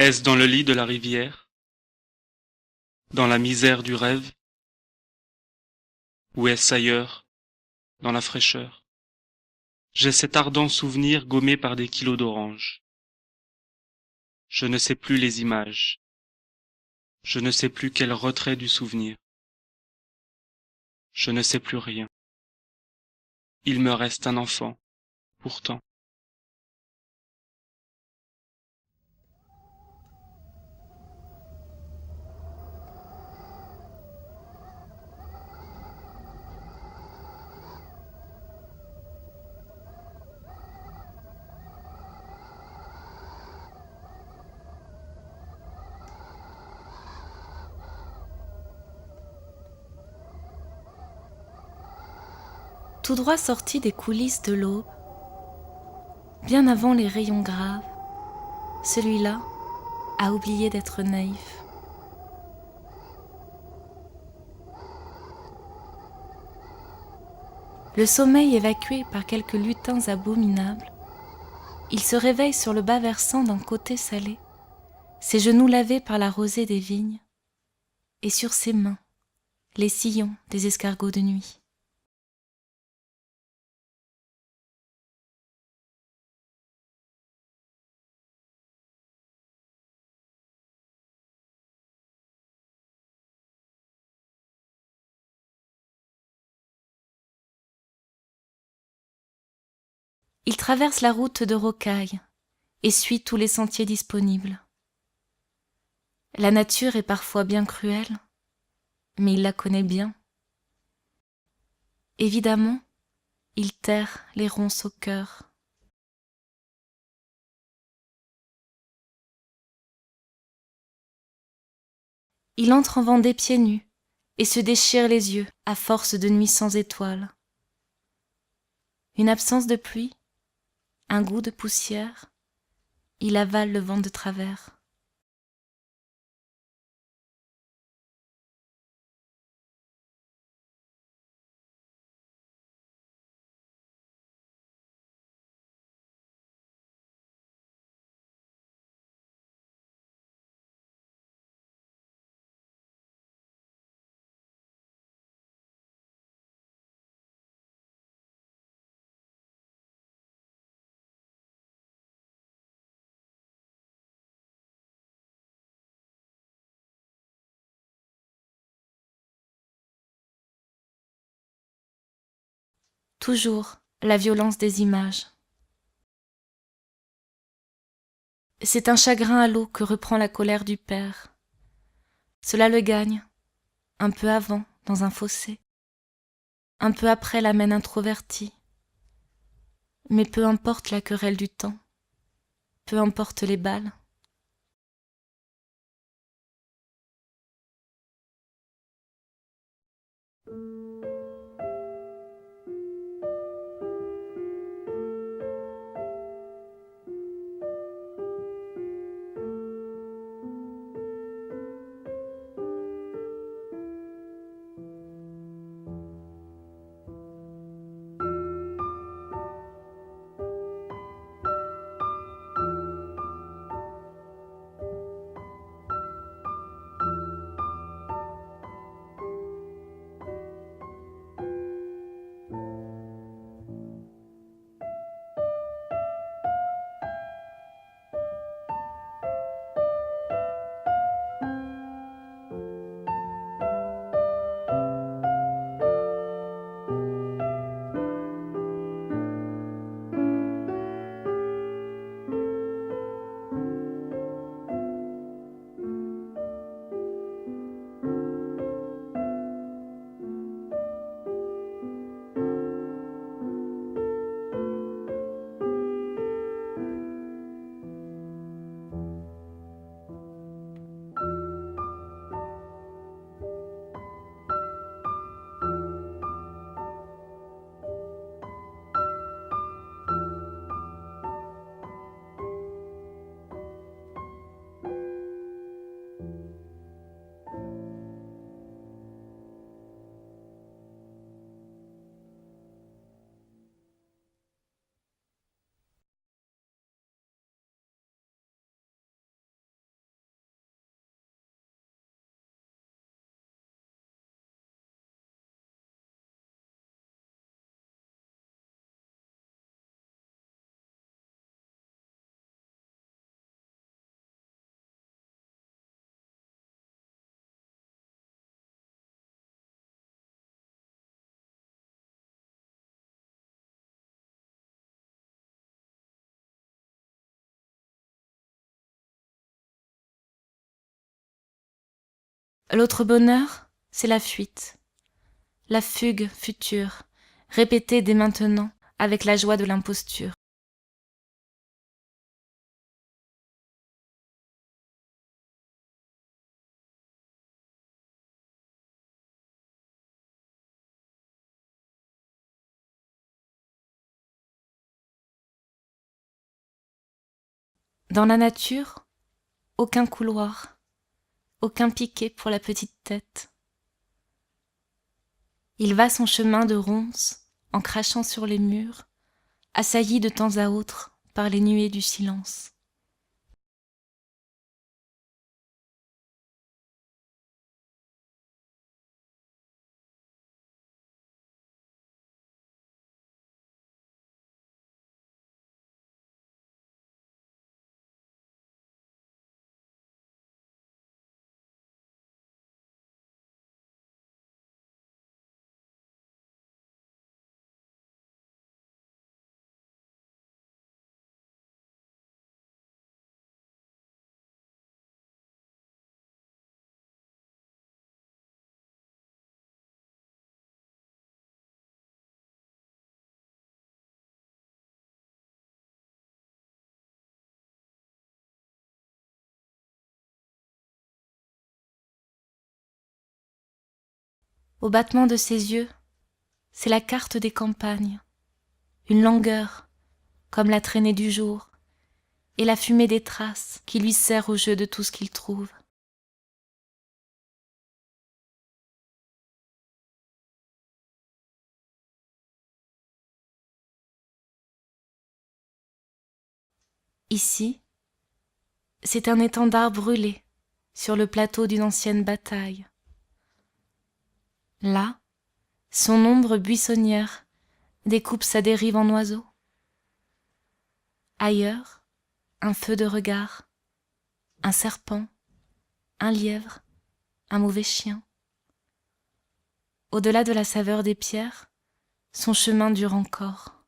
Est-ce dans le lit de la rivière, dans la misère du rêve, ou est-ce ailleurs, dans la fraîcheur? J'ai cet ardent souvenir gommé par des kilos d'oranges. Je ne sais plus les images. Je ne sais plus quel retrait du souvenir. Je ne sais plus rien. Il me reste un enfant, pourtant. Tout droit sorti des coulisses de l'aube, bien avant les rayons graves, celui-là a oublié d'être naïf. Le sommeil évacué par quelques lutins abominables, il se réveille sur le bas versant d'un côté salé, ses genoux lavés par la rosée des vignes, et sur ses mains, les sillons des escargots de nuit. Il traverse la route de rocaille et suit tous les sentiers disponibles. La nature est parfois bien cruelle, mais il la connaît bien. Évidemment, il terre les ronces au cœur. Il entre en Vendée pieds nus et se déchire les yeux à force de nuits sans étoiles. Une absence de pluie, un goût de poussière, il avale le vent de travers. Toujours la violence des images. C'est un chagrin à l'eau que reprend la colère du père. Cela le gagne, un peu avant, dans un fossé. Un peu après l'amène introverti. Mais peu importe la querelle du temps, peu importe les balles. L'autre bonheur, c'est la fuite, la fugue future, répétée dès maintenant avec la joie de l'imposture. Dans la nature, aucun couloir, aucun piquet pour la petite tête. Il va son chemin de ronces en crachant sur les murs, assailli de temps à autre par les nuées du silence. Au battement de ses yeux, c'est la carte des campagnes, une langueur, comme la traînée du jour, et la fumée des traces qui lui sert au jeu de tout ce qu'il trouve. Ici, c'est un étendard brûlé sur le plateau d'une ancienne bataille. Là, son ombre buissonnière découpe sa dérive en oiseau. Ailleurs, un feu de regard, un serpent, un lièvre, un mauvais chien. Au-delà de la saveur des pierres, son chemin dure encore.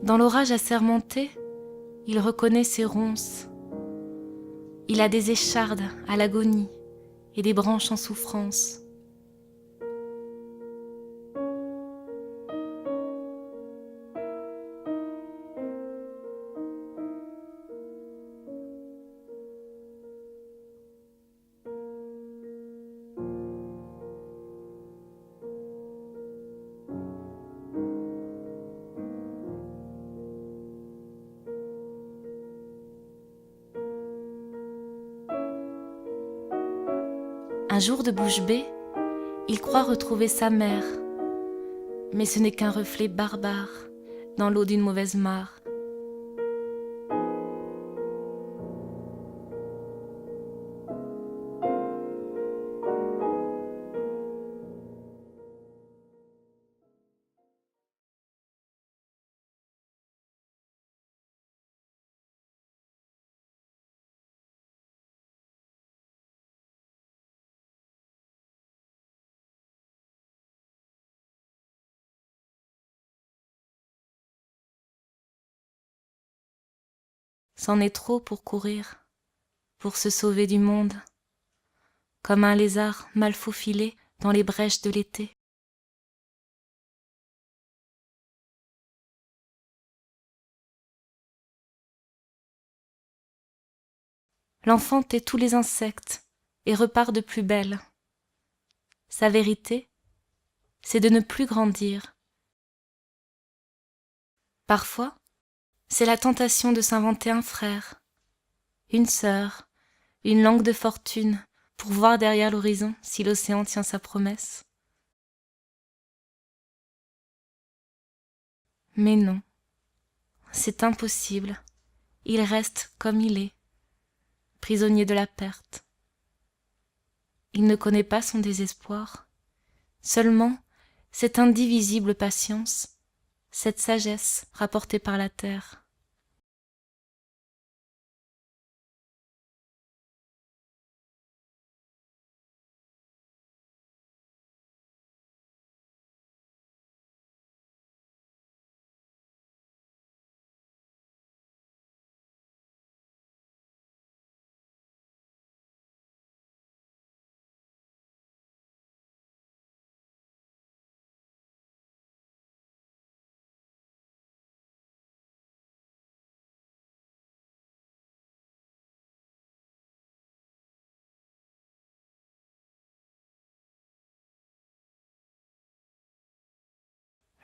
Dans l'orage assermenté, il reconnaît ses ronces. Il a des échardes à l'agonie et des branches en souffrance. Un jour de bouche bée, il croit retrouver sa mère, mais ce n'est qu'un reflet barbare dans l'eau d'une mauvaise mare. C'en est trop pour courir, pour se sauver du monde, comme un lézard mal faufilé dans les brèches de l'été. L'enfant tait tous les insectes et repart de plus belle. Sa vérité, c'est de ne plus grandir. Parfois, c'est la tentation de s'inventer un frère, une sœur, une langue de fortune pour voir derrière l'horizon si l'océan tient sa promesse. Mais non, c'est impossible, il reste comme il est, prisonnier de la perte. Il ne connaît pas son désespoir, seulement cette indivisible patience, cette sagesse rapportée par la terre.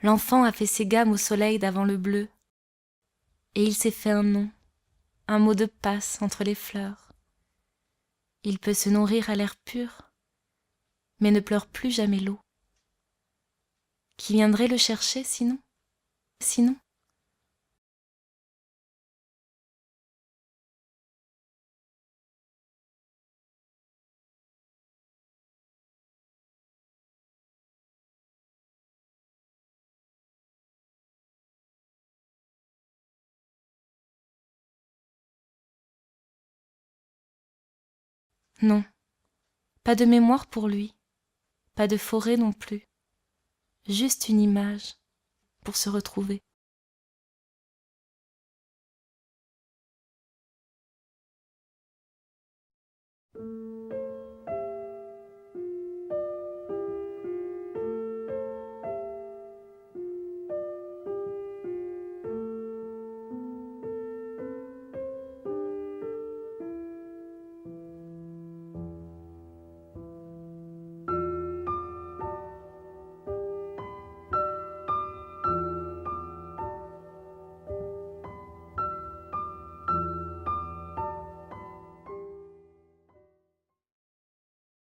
L'enfant a fait ses gammes au soleil d'avant le bleu, et il s'est fait un nom, un mot de passe entre les fleurs. Il peut se nourrir à l'air pur, mais ne pleure plus jamais l'eau. Qui viendrait le chercher sinon? Sinon? Non, pas de mémoire pour lui, pas de forêt non plus, juste une image pour se retrouver.